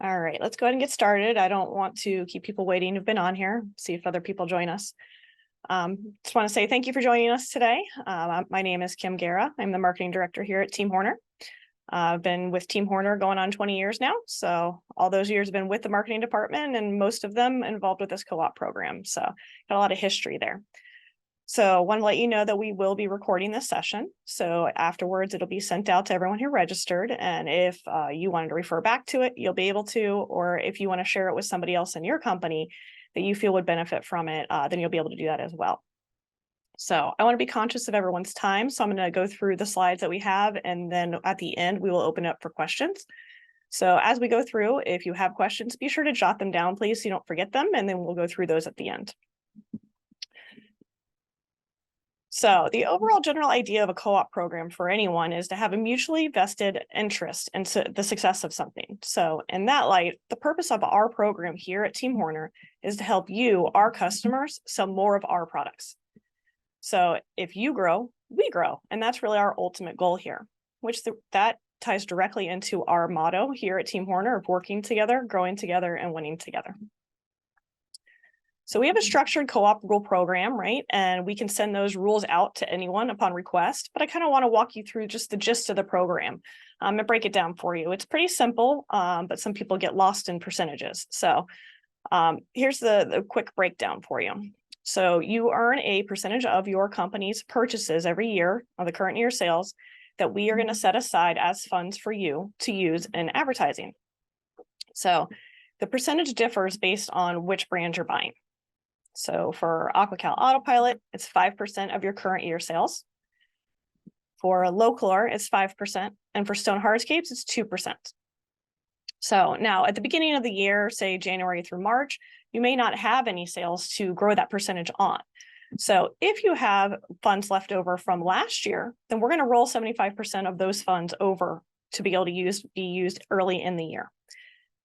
All right, let's go ahead and get started. I don't want to keep people waiting who've been on here, see if other people join us. Just want to say thank you for joining us today. My name is Kim Guerra. I'm the marketing director here at Team Horner. I've been with Team Horner going on 20 years now. So all those years have been with the marketing department and most of them involved with this co-op program. So got a lot of history there. So I want to let you know that we will be recording this session. So afterwards, it'll be sent out to everyone who registered. And if you wanted to refer back to it, you'll be able to, or if you want to share it with somebody else in your company that you feel would benefit from it, then you'll be able to do that as well. So I want to be conscious of everyone's time. So I'm going to go through the slides that we have, and then at the end, we will open up for questions. So as we go through, if you have questions, be sure to jot them down, please, so you don't forget them, and then we'll go through those at the end. So the overall general idea of a co-op program for anyone is to have a mutually vested interest in the success of something. So in that light, the purpose of our program here at Team Horner is to help you, our customers, sell more of our products. So if you grow, we grow. And that's really our ultimate goal here, that ties directly into our motto here at Team Horner of working together, growing together, and winning together. So we have a structured co-op rule program, right? And we can send those rules out to anyone upon request, but I kind of want to walk you through just the gist of the program and break it down for you. It's pretty simple, but some people get lost in percentages. So here's the quick breakdown for you. So you earn a percentage of your company's purchases every year of the current year sales that we are going to set aside as funds for you to use in advertising. So the percentage differs based on which brand you're buying. So for AquaCal Autopilot, it's 5% of your current year sales. For Low Color, it's 5%. And for Stone Hardscapes, it's 2%. So now at the beginning of the year, say January through March, you may not have any sales to grow that percentage on. So if you have funds left over from last year, then we're going to roll 75% of those funds over to be able to be used early in the year.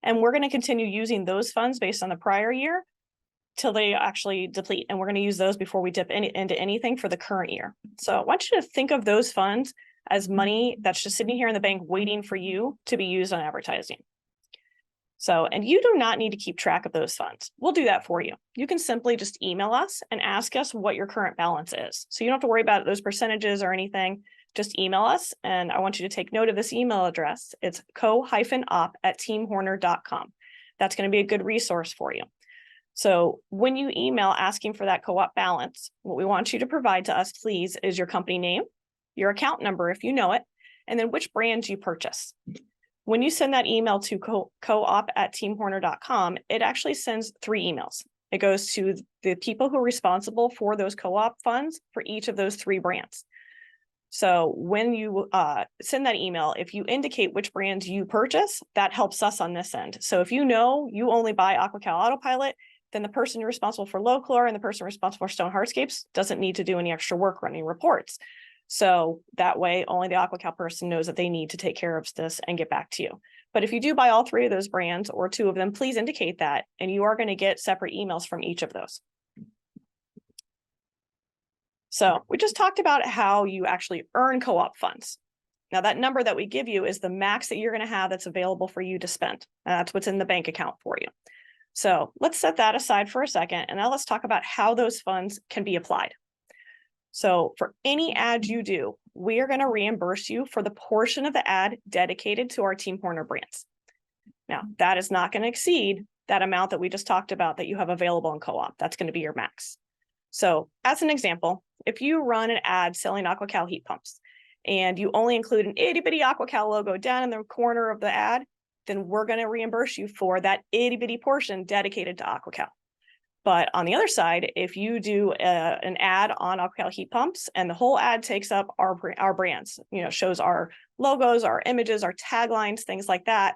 And we're going to continue using those funds based on the prior year till they actually deplete. And we're going to use those before we dip into anything for the current year. So I want you to think of those funds as money that's just sitting here in the bank waiting for you to be used on advertising. So, and you do not need to keep track of those funds. We'll do that for you. You can simply just email us and ask us what your current balance is. So you don't have to worry about those percentages or anything. Just email us. And I want you to take note of this email address. It's co-op@teamhorner.com. That's going to be a good resource for you. So when you email asking for that co-op balance, what we want you to provide to us, please, is your company name, your account number, if you know it, and then which brand you purchase. When you send that email to co-op@teamhorner.com, it actually sends 3 emails. It goes to the people who are responsible for those co-op funds for each of those 3 brands. So when you send that email, if you indicate which brands you purchase, that helps us on this end. So if you know you only buy AquaCal Autopilot, then the person responsible for Low Color and the person responsible for Stone Hardscapes doesn't need to do any extra work running reports. So that way, only the AquaCal person knows that they need to take care of this and get back to you. But if you do buy all 3 of those brands or 2 of them, please indicate that, and you are going to get separate emails from each of those. So we just talked about how you actually earn co-op funds. Now that number that we give you is the max that you're going to have that's available for you to spend. And that's what's in the bank account for you. So let's set that aside for a second. And now let's talk about how those funds can be applied. So for any ad you do, we are going to reimburse you for the portion of the ad dedicated to our Team Horner brands. Now, that is not going to exceed that amount that we just talked about that you have available in co-op. That's going to be your max. So as an example, if you run an ad selling AquaCal heat pumps and you only include an itty bitty AquaCal logo down in the corner of the ad, then we're going to reimburse you for that itty bitty portion dedicated to AquaCal. But on the other side, if you do an ad on AquaCal heat pumps and the whole ad takes up our brands, shows our logos, our images, our taglines, things like that,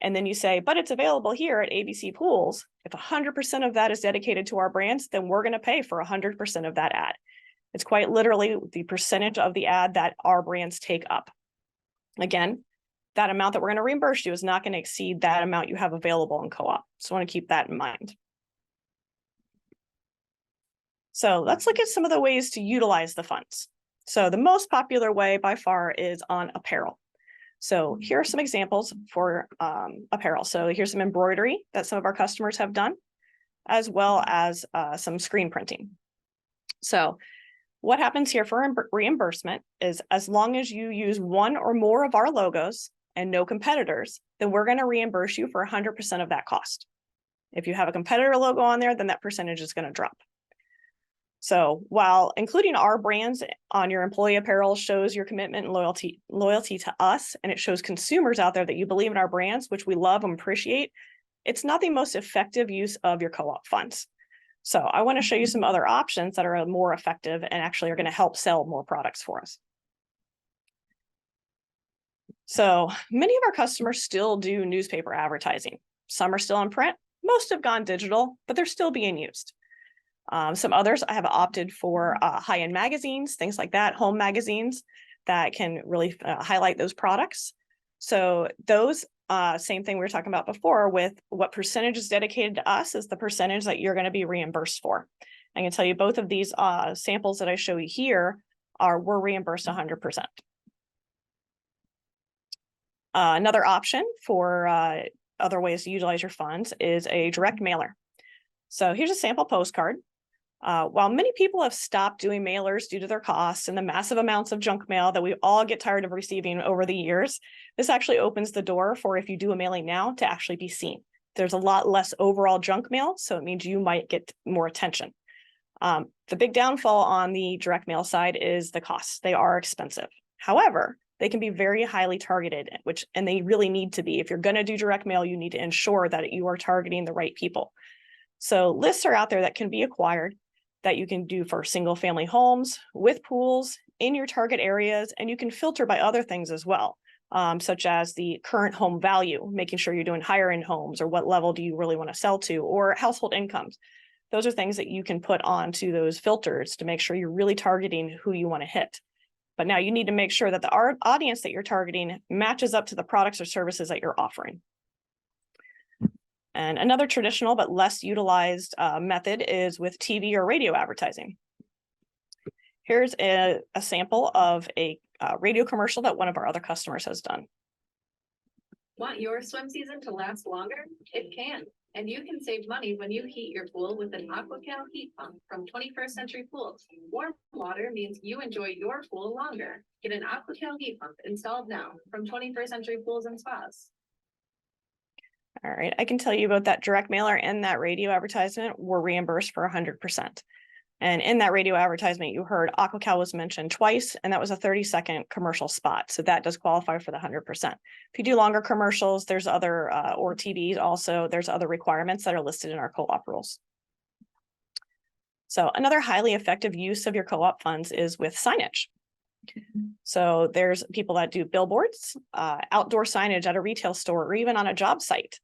and then you say, but it's available here at ABC Pools, if 100% of that is dedicated to our brands, then we're going to pay for 100% of that ad. It's quite literally the percentage of the ad that our brands take up. Again, that amount that we're going to reimburse you is not going to exceed that amount you have available in co-op. So I want to keep that in mind. So let's look at some of the ways to utilize the funds. So the most popular way by far is on apparel. So here are some examples for apparel. So here's some embroidery that some of our customers have done, as well as some screen printing. So what happens here for reimbursement is, as long as you use one or more of our logos and no competitors, then we're going to reimburse you for 100% of that cost. If you have a competitor logo on there, then that percentage is going to drop. So while including our brands on your employee apparel shows your commitment and loyalty to us, and it shows consumers out there that you believe in our brands, which we love and appreciate, it's not the most effective use of your co-op funds. So I want to show you some other options that are more effective and actually are going to help sell more products for us. So many of our customers still do newspaper advertising. Some are still in print. Most have gone digital, but they're still being used. Some others have opted for high-end magazines, things like that, home magazines that can really highlight those products. So those, same thing we were talking about before with what percentage is dedicated to us is the percentage that you're going to be reimbursed for. I can tell you both of these samples that I show you here were reimbursed 100%. Another option for other ways to utilize your funds is a direct mailer. So here's a sample postcard. While many people have stopped doing mailers due to their costs and the massive amounts of junk mail that we all get tired of receiving over the years, this actually opens the door for, if you do a mailing now, to actually be seen. There's a lot less overall junk mail, so it means you might get more attention. The big downfall on the direct mail side is the costs. They are expensive. However, they can be very highly targeted, and they really need to be. If you're going to do direct mail, you need to ensure that you are targeting the right people. So lists are out there that can be acquired that you can do for single family homes with pools in your target areas, and you can filter by other things as well, such as the current home value, making sure you're doing higher end homes, or what level do you really want to sell to, or household incomes. Those are things that you can put onto those filters to make sure you're really targeting who you want to hit. But now you need to make sure that the audience that you're targeting matches up to the products or services that you're offering. And another traditional but less utilized method is with TV or radio advertising. Here's a sample of a radio commercial that one of our other customers has done. Want your swim season to last longer? It can. And you can save money when you heat your pool with an AquaCal heat pump from 21st Century Pools. Warm water means you enjoy your pool longer. Get an AquaCal heat pump installed now from 21st Century Pools and Spas. All right, I can tell you about that direct mailer and that radio advertisement were reimbursed for 100%. And in that radio advertisement, you heard AquaCal was mentioned twice, and that was a 30-second commercial spot. So that does qualify for the 100%. If you do longer commercials, there's other, or TVs also, there's other requirements that are listed in our co-op rules. So another highly effective use of your co-op funds is with signage. So there's people that do billboards, outdoor signage at a retail store, or even on a job site.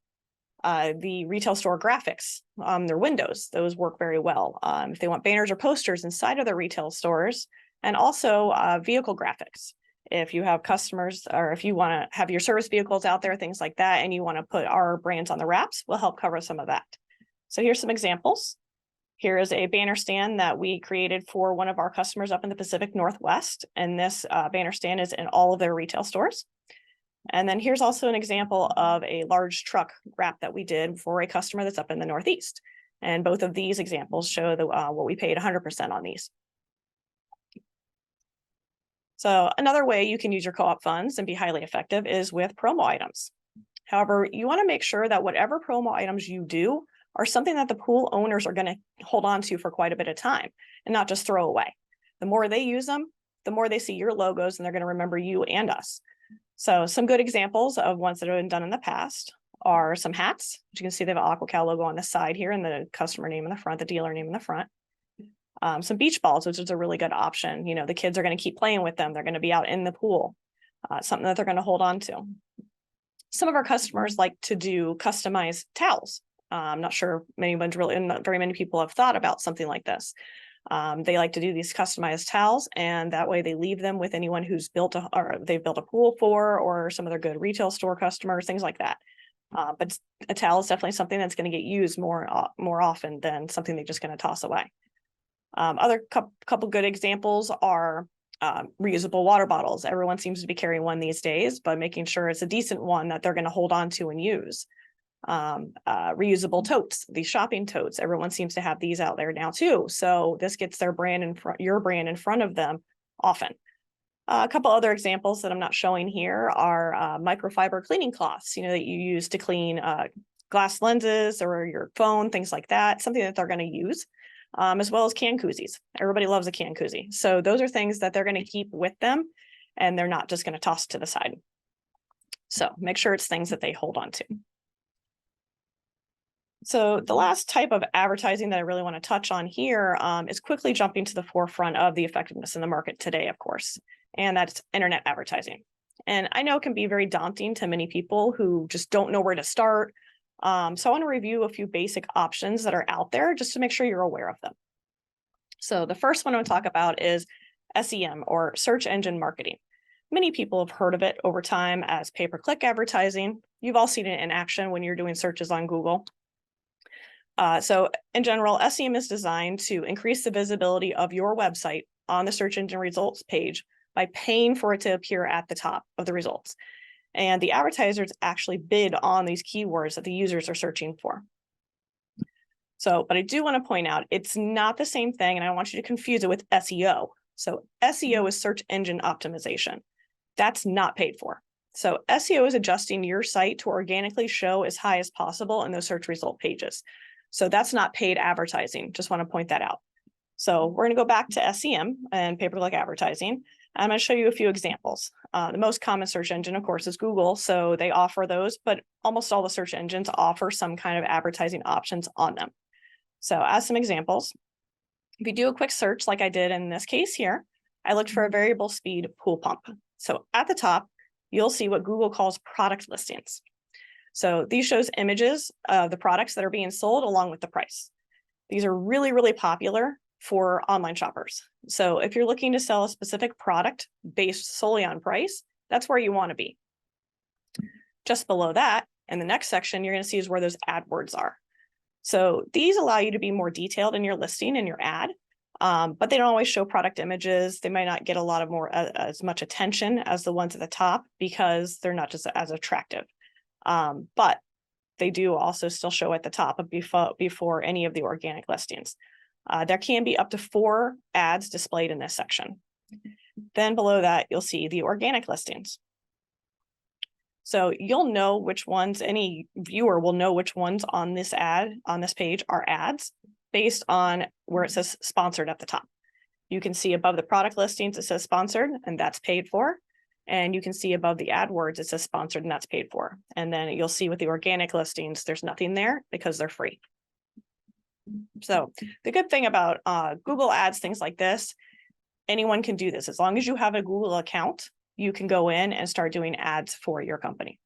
The retail store graphics on their windows, those work very well. If they want banners or posters inside of their retail stores, and also vehicle graphics. If you have customers, or if you want to have your service vehicles out there, things like that, and you want to put our brands on the wraps, we'll help cover some of that. So here's some examples. Here is a banner stand that we created for one of our customers up in the Pacific Northwest, and this banner stand is in all of their retail stores. And then here's also an example of a large truck wrap that we did for a customer that's up in the Northeast. And both of these examples show the, what we paid 100% on these. So another way you can use your co-op funds and be highly effective is with promo items. However, you want to make sure that whatever promo items you do are something that the pool owners are going to hold on to for quite a bit of time and not just throw away. The more they use them, the more they see your logos, and they're going to remember you and us. So some good examples of ones that have been done in the past are some hats, which you can see they have an AquaCal logo on the side here and the customer name in the front, the dealer name in the front. Some beach balls, which is a really good option. You know, the kids are going to keep playing with them. They're going to be out in the pool, something that they're going to hold on to. Some of our customers like to do customized towels. I'm not sure not very many people have thought about something like this. They like to do these customized towels, and that way they leave them with anyone who's they've built a pool for, or some other good retail store customers, things like that. But a towel is definitely something that's going to get used more often than something they're just going to toss away. Other couple good examples are reusable water bottles. Everyone seems to be carrying one these days, but making sure it's a decent one that they're going to hold on to and use. Reusable totes, these shopping totes, everyone seems to have these out there now too. So this gets their brand in front, your brand in front of them often. A couple other examples that I'm not showing here are microfiber cleaning cloths, that you use to clean glass lenses or your phone, things like that, something that they're going to use, as well as can koozies. Everybody loves a can koozie. So those are things that they're going to keep with them and they're not just going to toss to the side. So make sure it's things that they hold on to. So the last type of advertising that I really want to touch on here is quickly jumping to the forefront of the effectiveness in the market today, of course, and that's internet advertising. And I know it can be very daunting to many people who just don't know where to start. So I want to review a few basic options that are out there just to make sure you're aware of them. So the first one I want to talk about is SEM, or search engine marketing. Many people have heard of it over time as pay-per-click advertising. You've all seen it in action when you're doing searches on Google. So in general, SEM is designed to increase the visibility of your website on the search engine results page by paying for it to appear at the top of the results. And the advertisers actually bid on these keywords that the users are searching for. So, but I do want to point out, it's not the same thing, and I don't want you to confuse it with SEO. So SEO is search engine optimization. That's not paid for. So SEO is adjusting your site to organically show as high as possible in those search result pages. So that's not paid advertising. Just want to point that out. So we're going to go back to SEM and pay-per-click advertising. I'm going to show you a few examples. The most common search engine, of course, is Google. So they offer those, but almost all the search engines offer some kind of advertising options on them. So as some examples, if you do a quick search like I did in this case here, I looked for a variable speed pool pump. So at the top, you'll see what Google calls product listings. So these shows images of the products that are being sold along with the price. These are really, really popular for online shoppers. So if you're looking to sell a specific product based solely on price, that's where you want to be. Just below that, in the next section, you're going to see is where those AdWords are. So these allow you to be more detailed in your listing and your ad, but they don't always show product images. They might not get a lot of as much attention as the ones at the top because they're not just as attractive. But they do also still show at the top before any of the organic listings. There can be up to 4 ads displayed in this section. Then below that, you'll see the organic listings. So you'll know which ones, any viewer will know which ones on this page are ads based on where it says sponsored at the top. You can see above the product listings, it says sponsored, and that's paid for. And you can see above the AdWords, it says sponsored, and that's paid for. And then you'll see with the organic listings, there's nothing there because they're free. So the good thing about Google Ads, things like this, anyone can do this. As long as you have a Google account, you can go in and start doing ads for your company.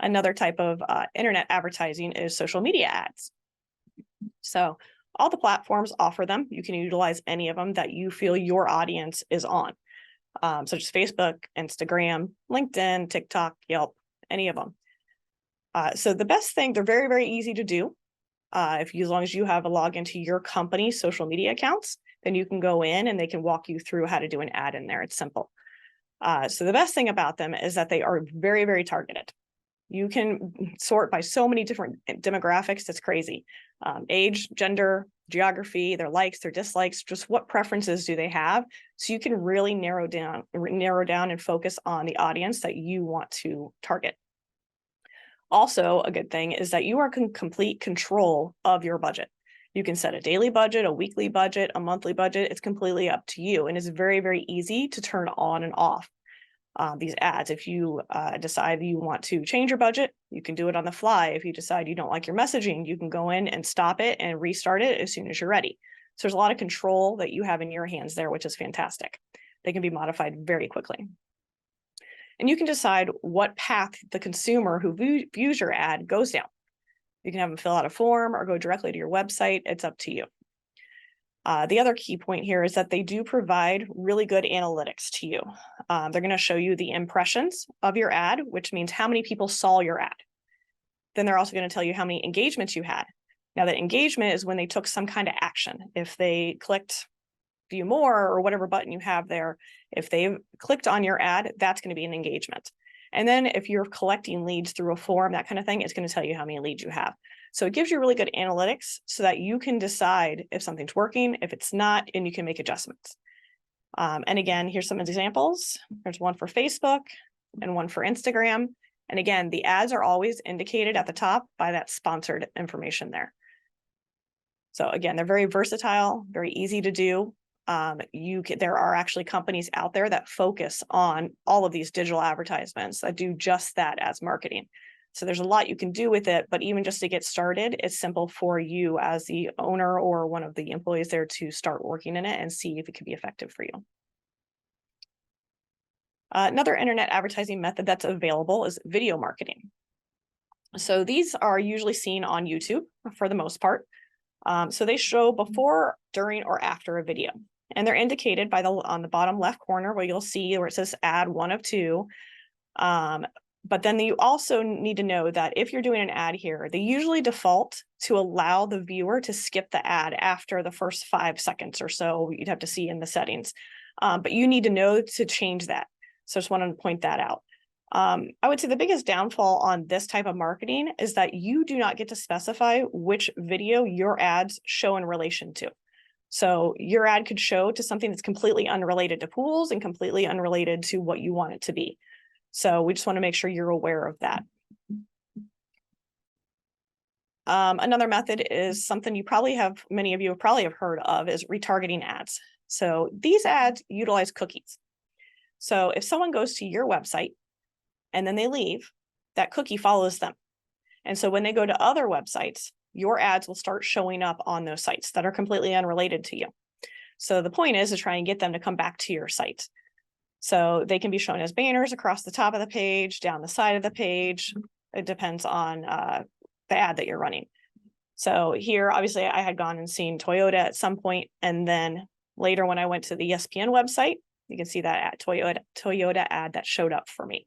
Another type of internet advertising is social media ads. So all the platforms offer them. You can utilize any of them that you feel your audience is on, such as Facebook, Instagram, LinkedIn, TikTok, Yelp, any of them. So the best thing, they're very, very easy to do. As long as you have a login to your company's social media accounts, then you can go in and they can walk you through how to do an ad in there. It's simple. So the best thing about them is that they are very, very targeted. You can sort by so many different demographics. It's crazy. Age, gender, geography, their likes, their dislikes, just what preferences do they have? So you can really narrow down and focus on the audience that you want to target. Also, a good thing is that you are in complete control of your budget. You can set a daily budget, a weekly budget, a monthly budget. It's completely up to you. And it's very, very easy to turn on and off these ads. If you decide you want to change your budget, you can do it on the fly. If you decide you don't like your messaging, you can go in and stop it and restart it as soon as you're ready. So there's a lot of control that you have in your hands there, which is fantastic. They can be modified very quickly. And you can decide what path the consumer who views your ad goes down. You can have them fill out a form or go directly to your website. It's up to you. The other key point here is that they do provide really good analytics to you. They're going to show you the impressions of your ad, which means how many people saw your ad. Then they're also going to tell you how many engagements you had. Now, the engagement is when they took some kind of action. If they clicked, view more or whatever button you have there, if they've clicked on your ad, that's going to be an engagement. And then if you're collecting leads through a form, that kind of thing, it's going to tell you how many leads you have. So it gives you really good analytics so that you can decide if something's working, if it's not, and you can make adjustments. And again, here's some examples. There's one for Facebook and one for Instagram. And again, the ads are always indicated at the top by that sponsored information there. So again, they're very versatile, very easy to do. There are actually companies out there that focus on all of these digital advertisements that do just that as marketing. So there's a lot you can do with it, but even just to get started, it's simple for you as the owner or one of the employees there to start working in it and see if it can be effective for you. Another internet advertising method that's available is video marketing. So these are usually seen on YouTube for the most part. So they show before, during, or after a video. And they're indicated by on the bottom left corner where you'll see where it says ad 1 of 2. But then you also need to know that if you're doing an ad here, they usually default to allow the viewer to skip the ad after the first 5 seconds or so. You'd have to see in the settings. But you need to know to change that. So I just wanted to point that out. I would say the biggest downfall on this type of marketing is that you do not get to specify which video your ads show in relation to. So your ad could show to something that's completely unrelated to pools and completely unrelated to what you want it to be. So we just want to make sure you're aware of that. Another method is something many of you probably have heard of, is retargeting ads. So these ads utilize cookies. So if someone goes to your website and then they leave, that cookie follows them. And so when they go to other websites, your ads will start showing up on those sites that are completely unrelated to you. So the point is to try and get them to come back to your site. So they can be shown as banners across the top of the page, down the side of the page. It depends on the ad that you're running. So here, obviously, I had gone and seen Toyota at some point, and then later when I went to the ESPN website, you can see that Toyota ad that showed up for me.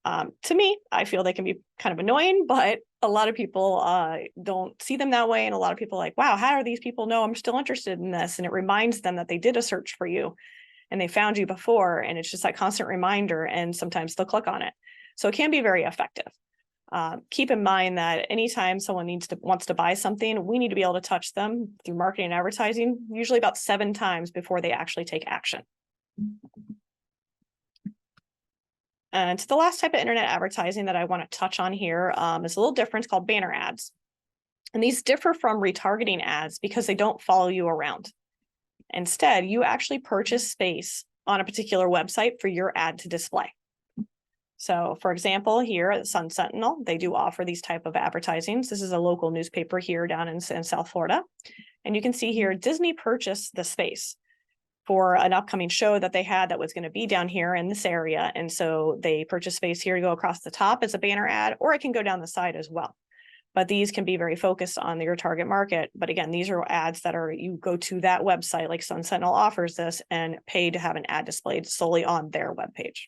To me, I feel they can be kind of annoying, but a lot of people don't see them that way. And a lot of people are like, wow, how do these people know I'm still interested in this? And it reminds them that they did a search for you and they found you before. And it's just that constant reminder. And sometimes they'll click on it. So it can be very effective. Keep in mind that anytime someone wants to buy something, we need to be able to touch them through marketing and advertising, usually about 7 times before they actually take action. And the last type of internet advertising that I want to touch on here is a little different. It's called banner ads. And these differ from retargeting ads because they don't follow you around. Instead, you actually purchase space on a particular website for your ad to display. So for example, here at Sun Sentinel, they do offer these type of advertisings. This is a local newspaper here down in South Florida. And you can see here, Disney purchased the space for an upcoming show that they had that was going to be down here in this area. And so they purchased space here to go across the top as a banner ad, or it can go down the side as well. But these can be very focused on your target market. But again, these are ads that you go to that website, like Sun Sentinel offers this, and pay to have an ad displayed solely on their webpage.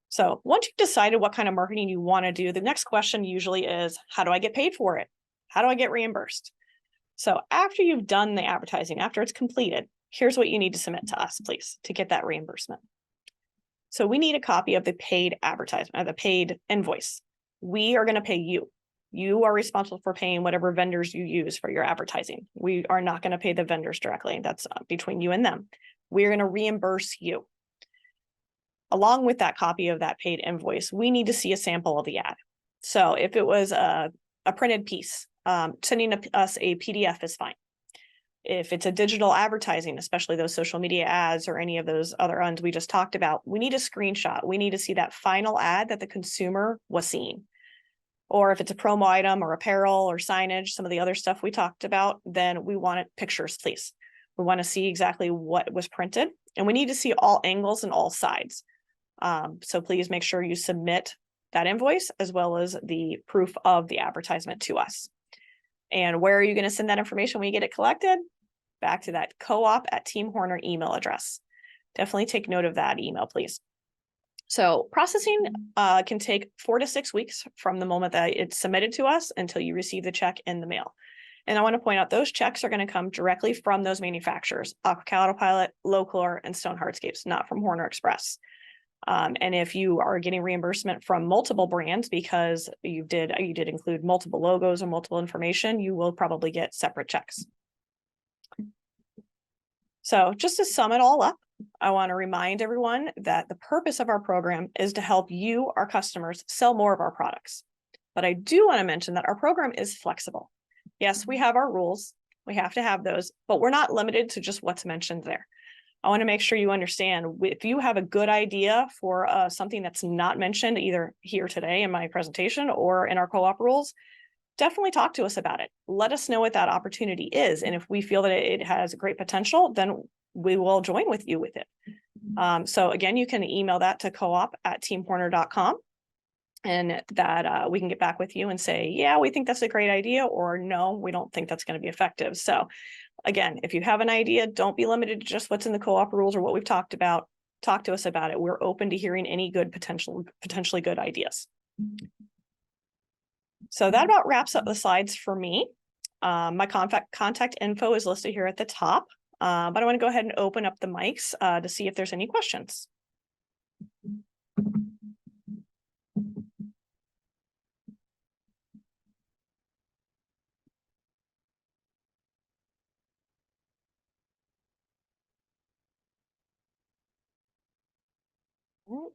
So once you've decided what kind of marketing you want to do, the next question usually is, how do I get paid for it? How do I get reimbursed? So after you've done the advertising, after it's completed, here's what you need to submit to us, please, to get that reimbursement. So we need a copy of the paid advertisement, or the paid invoice. We are going to pay you. You are responsible for paying whatever vendors you use for your advertising. We are not going to pay the vendors directly. That's between you and them. We're going to reimburse you. Along with that copy of that paid invoice, we need to see a sample of the ad. So if it was a printed piece, sending us a PDF is fine. If it's a digital advertising, especially those social media ads or any of those other ones we just talked about, we need a screenshot. We need to see that final ad that the consumer was seeing. Or if it's a promo item or apparel or signage, some of the other stuff we talked about, then we want pictures, please. We want to see exactly what was printed, and we need to see all angles and all sides. So please make sure you submit that invoice as well as the proof of the advertisement to us. And where are you going to send that information when you get it collected? Back to that co-op@Team Horner email address. Definitely take note of that email, please. So processing can take 4 to 6 weeks from the moment that it's submitted to us until you receive the check in the mail. And I want to point out those checks are going to come directly from those manufacturers, Aquacal, Autopilot, Low-Color, and Stone Hardscapes, not from Horner Express. And if you are getting reimbursement from multiple brands because you did include multiple logos or multiple information, you will probably get separate checks. So just to sum it all up, I want to remind everyone that the purpose of our program is to help you, our customers, sell more of our products. But I do want to mention that our program is flexible. Yes, we have our rules. We have to have those, but we're not limited to just what's mentioned there. I want to make sure you understand if you have a good idea for something that's not mentioned either here today in my presentation or in our co-op rules, definitely talk to us about it. Let us know what that opportunity is. And if we feel that it has great potential, then we will join with you with it. So again, you can email that to coop@teamhorner.com and that we can get back with you and say, yeah, we think that's a great idea, or no, we don't think that's going to be effective. So again, if you have an idea, don't be limited to just what's in the co-op rules or what we've talked about. Talk to us about it. We're open to hearing any good potentially good ideas. So that about wraps up the slides for me. My contact info is listed here at the top, but I want to go ahead and open up the mics to see if there's any questions.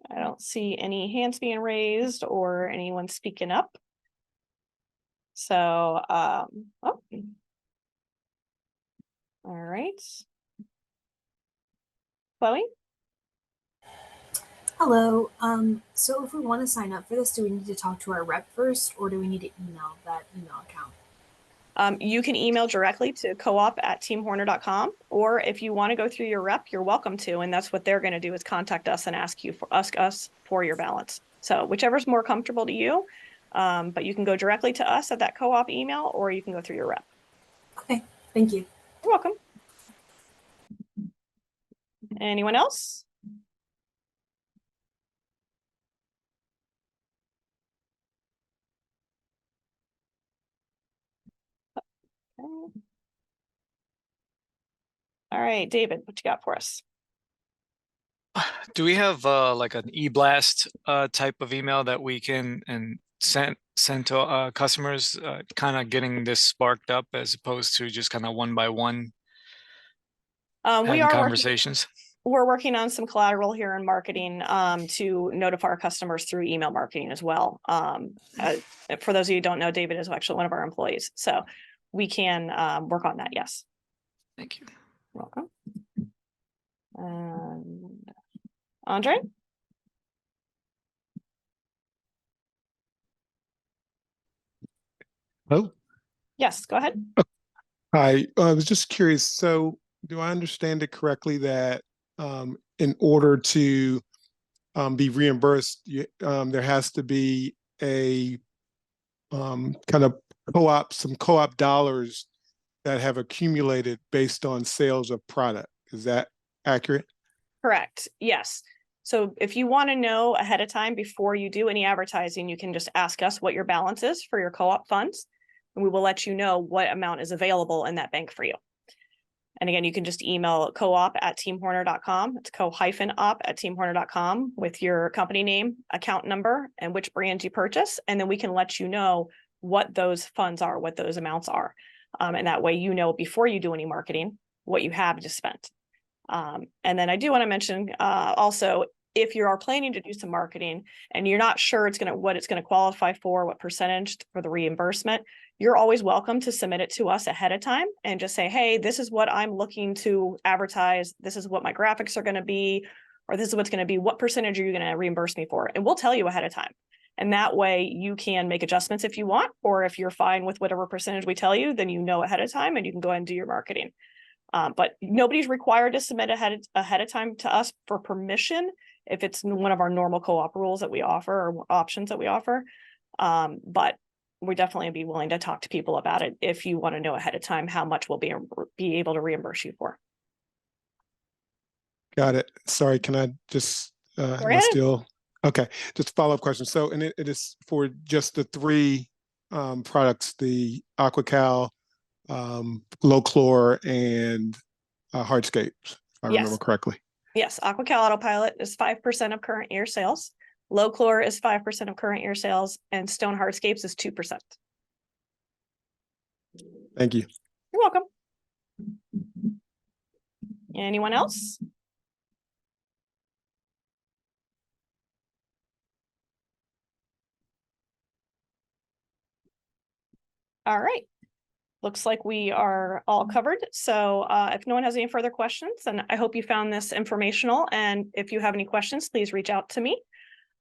I don't see any hands being raised or anyone speaking up. So, oh. All right. Chloe? Hello. So if we want to sign up for this, do we need to talk to our rep first, or do we need to email that email account? You can email directly to coop@teamhorner.com, or if you want to go through your rep, you're welcome to, and that's what they're going to do is contact us and ask us for your balance. So whichever's more comfortable to you, but you can go directly to us at that co-op email, or you can go through your rep. Okay, thank you. You're welcome. Anyone else? Okay. All right, David, what you got for us? Do we have like an e-blast type of email that we can send to customers, kind of getting this sparked up as opposed to just kind of one by one We are conversations? We're working on some collateral here in marketing to notify our customers through email marketing as well. For those of you who don't know, David is actually one of our employees, so we can work on that. Yes. Thank you. Welcome. Andre? Hello? Yes, go ahead. Hi, I was just curious. So do I understand it correctly that in order to be reimbursed, there has to be a kind of some co-op dollars that have accumulated based on sales of product? Is that accurate? Correct. Yes. So if you want to know ahead of time before you do any advertising, you can just ask us what your balance is for your co-op funds, and we will let you know what amount is available in that bank for you. And again, you can just email coop@teamhorner.com. It's co-op@teamhorner.com with your company name, account number, and which brand you purchase. And then we can let you know what those funds are, what those amounts are. And that way, you know, before you do any marketing, what you have to spend. And then I do want to mention also, if you are planning to do some marketing and you're not sure what it's going to qualify for, what percentage for the reimbursement, you're always welcome to submit it to us ahead of time and just say, hey, this is what I'm looking to advertise. This is what my graphics are going to be, or this is what's going to be. What percentage are you going to reimburse me for? And we'll tell you ahead of time. And that way you can make adjustments if you want, or if you're fine with whatever percentage we tell you, then you know ahead of time and you can go ahead and do your marketing. But nobody's required to submit ahead of time to us for permission if it's one of our normal co-op rules that we offer or options that we offer. But we definitely be willing to talk to people about it if you want to know ahead of time how much we'll be able to reimburse you for. Got it. Sorry, can I just okay, just a follow-up question. So, and it is for just the three products, the Aquacal, low chlor and hardscapes, if I Yes. remember correctly. Yes, AquaCal Autopilot is 5% of current year sales. Low chlor is 5% of current year sales, and Stone Hardscapes is 2%. Thank you. You're welcome. Anyone else? All right. Looks like we are all covered. So if no one has any further questions, then I hope you found this informational. And if you have any questions, please reach out to me.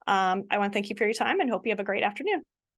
I want to thank you for your time and hope you have a great afternoon.